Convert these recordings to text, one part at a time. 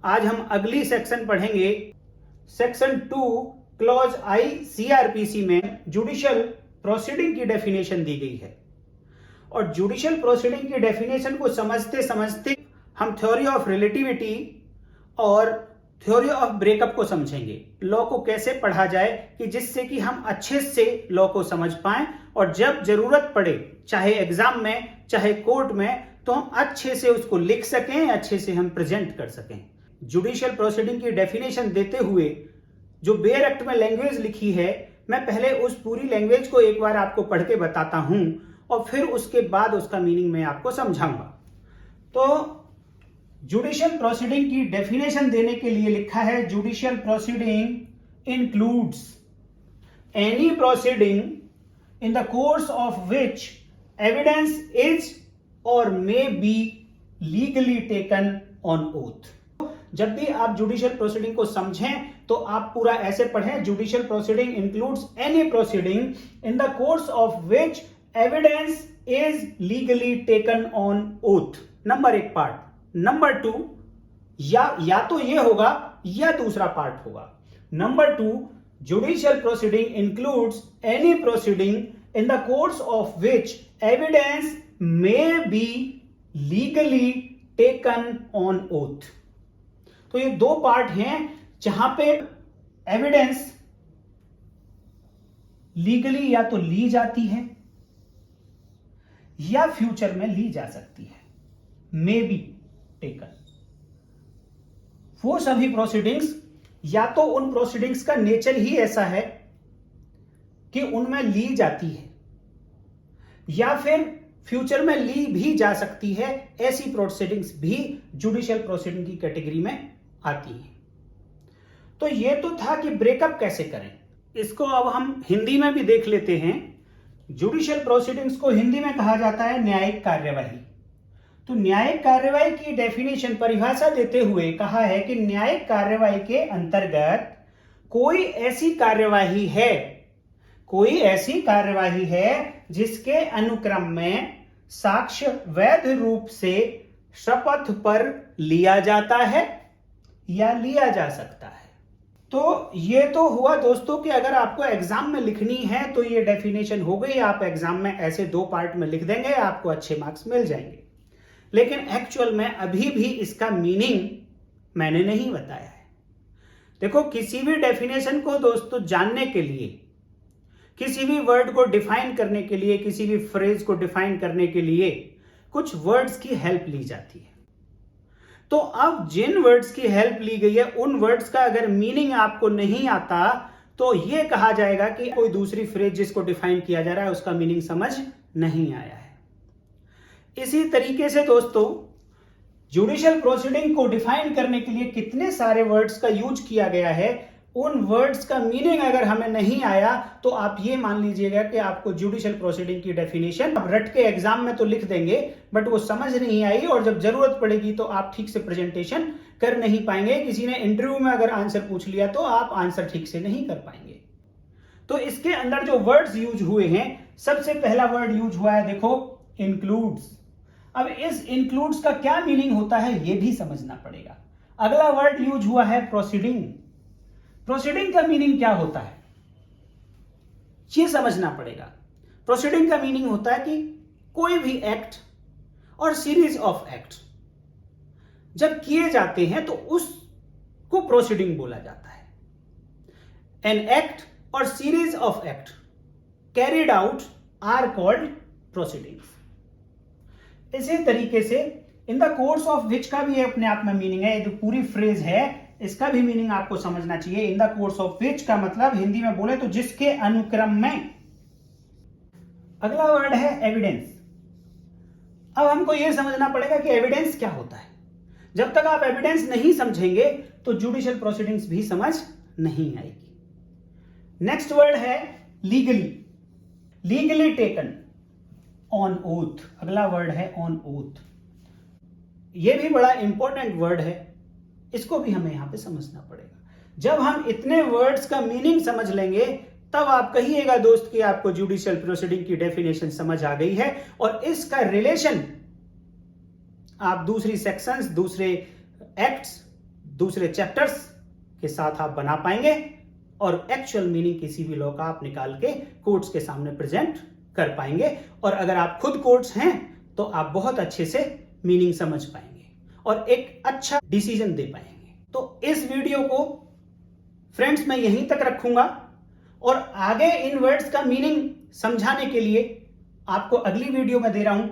आज हम अगली सेक्शन पढ़ेंगे। सेक्शन 2 क्लॉज आई सीआरपीसी में जुडिशियल प्रोसीडिंग की डेफिनेशन दी गई है और जुडिशियल प्रोसीडिंग की डेफिनेशन को समझते समझते हम थ्योरी ऑफ रिलेटिविटी और थ्योरी ऑफ ब्रेकअप को समझेंगे। लॉ को कैसे पढ़ा जाए कि जिससे कि हम अच्छे से लॉ को समझ पाएं और जब जरूरत पड़े, चाहे एग्जाम में चाहे कोर्ट में, तो हम अच्छे से उसको लिख सकें, अच्छे से हम प्रेजेंट कर सकें। जुडिशियल प्रोसीडिंग की डेफिनेशन देते हुए जो बेयर एक्ट में लैंग्वेज लिखी है, मैं पहले उस पूरी लैंग्वेज को एक बार आपको पढ़ के बताता हूं और फिर उसके बाद उसका मीनिंग मैं आपको समझाऊंगा। तो जुडिशियल प्रोसीडिंग की डेफिनेशन देने के लिए लिखा है, judicial proceeding includes any proceeding in the course of which evidence is or may be legally taken on oath. जब भी आप जुडिशियल प्रोसीडिंग को समझें तो आप पूरा ऐसे पढ़ें, judicial proceeding includes any proceeding in the course of which evidence is legally taken on oath. Number 1 part. Number 2 या तो ये होगा या दूसरा पार्ट होगा। Number 2, judicial proceeding includes any proceeding in the course of which evidence may be legally taken on oath. तो ये 2 part हैं जहां पे एविडेंस लीगली या तो ली जाती है या फ्यूचर में ली जा सकती है, मे बी टेकन। वो सभी प्रोसीडिंग्स या तो उन प्रोसीडिंग्स का नेचर ही ऐसा है कि उनमें ली जाती है या फिर फ्यूचर में ली भी जा सकती है। ऐसी प्रोसीडिंग्स भी जुडिशियल प्रोसीडिंग की कैटेगरी में आती है। तो ये तो था कि ब्रेकअप कैसे करें। इसको अब हम हिंदी में भी देख लेते हैं। जुडिशियल प्रोसीडिंग्स को हिंदी में कहा जाता है न्यायिक कार्यवाही। तो न्यायिक कार्यवाही की डेफिनेशन, परिभाषा देते हुए कहा है कि न्यायिक कार्यवाही के अंतर्गत कोई ऐसी कार्यवाही है जिसके अनुक्रम में साक्ष्य वैध रूप से शपथ पर लिया जाता है या लिया जा सकता है। तो ये तो हुआ दोस्तों कि अगर आपको एग्जाम में लिखनी है तो ये डेफिनेशन हो गई। आप एग्जाम में ऐसे 2 पार्ट में लिख देंगे, आपको अच्छे मार्क्स मिल जाएंगे। लेकिन एक्चुअल में अभी भी इसका मीनिंग मैंने नहीं बताया है। देखो, किसी भी डेफिनेशन को दोस्तों जानने के लिए, किसी भी वर्ड को डिफाइन करने के लिए, किसी भी फ्रेज को डिफाइन करने के लिए कुछ वर्ड्स की हेल्प ली जाती है। तो अब जिन वर्ड्स की हेल्प ली गई है, उन वर्ड्स का अगर मीनिंग आपको नहीं आता तो यह कहा जाएगा कि कोई दूसरी फ्रेज जिसको डिफाइन किया जा रहा है उसका मीनिंग समझ नहीं आया है। इसी तरीके से दोस्तों, जुडिशियल प्रोसीडिंग को डिफाइन करने के लिए कितने सारे वर्ड्स का यूज किया गया है, उन वर्ड्स का मीनिंग अगर हमें नहीं आया तो आप ये मान लीजिएगा कि आपको जुडिशियल प्रोसीडिंग की डेफिनेशन अब रट के एग्जाम में तो लिख देंगे, बट वो समझ नहीं आई और जब जरूरत पड़ेगी तो आप ठीक से प्रेजेंटेशन कर नहीं पाएंगे। किसी ने इंटरव्यू में अगर आंसर पूछ लिया तो आप आंसर ठीक से नहीं कर पाएंगे। तो इसके अंदर जो वर्ड्स यूज हुए हैं, सबसे पहला वर्ड यूज हुआ है, देखो, इंक्लूड्स। अब इस इंक्लूड्स का क्या मीनिंग होता है ये भी समझना पड़ेगा। अगला वर्ड यूज हुआ है प्रोसीडिंग। प्रोसीडिंग का मीनिंग क्या होता है ये समझना पड़ेगा। प्रोसीडिंग का मीनिंग होता है कि कोई भी एक्ट और सीरीज ऑफ एक्ट जब किए जाते हैं तो उसको प्रोसीडिंग बोला जाता है। एन एक्ट और series of act carried out are called proceedings. इसी तरीके से in the course of which का भी अपने आप में मीनिंग है। ये जो पूरी फ्रेज है इसका भी मीनिंग आपको समझना चाहिए। इन द कोर्स ऑफ विच का मतलब हिंदी में बोले तो जिसके अनुक्रम में। अगला वर्ड है एविडेंस। अब हमको यह समझना पड़ेगा कि एविडेंस क्या होता है। जब तक आप एविडेंस नहीं समझेंगे तो जुडिशियल प्रोसीडिंग्स भी समझ नहीं आएगी। नेक्स्ट वर्ड है legally. Legally taken on oath. अगला वर्ड है ऑन ओथ। यह भी बड़ा इंपॉर्टेंट वर्ड है, इसको भी हमें यहां पे समझना पड़ेगा। जब हम इतने वर्ड्स का मीनिंग समझ लेंगे तब आप कहिएगा दोस्त कि आपको जुडिशियल प्रोसीडिंग की डेफिनेशन समझ आ गई है और इसका रिलेशन आप दूसरी सेक्शंस, दूसरे एक्ट्स, दूसरे चैप्टर्स के साथ आप बना पाएंगे और एक्चुअल मीनिंग किसी भी लॉ का आप निकाल के कोर्ट्स के सामने प्रेजेंट कर पाएंगे। और अगर आप खुद कोर्ट्स हैं तो आप बहुत अच्छे से मीनिंग समझ पाएंगे और एक अच्छा डिसीजन दे पाएंगे। तो इस वीडियो को फ्रेंड्स मैं यहीं तक रखूंगा और आगे इन वर्ड्स का मीनिंग समझाने के लिए आपको अगली वीडियो में दे रहा हूं,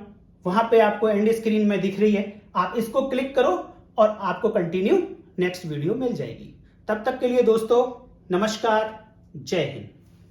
वहां पे आपको एंड स्क्रीन में दिख रही है, आप इसको क्लिक करो और आपको कंटिन्यू नेक्स्ट वीडियो मिल जाएगी। तब तक के लिए दोस्तों नमस्कार, जय हिंद।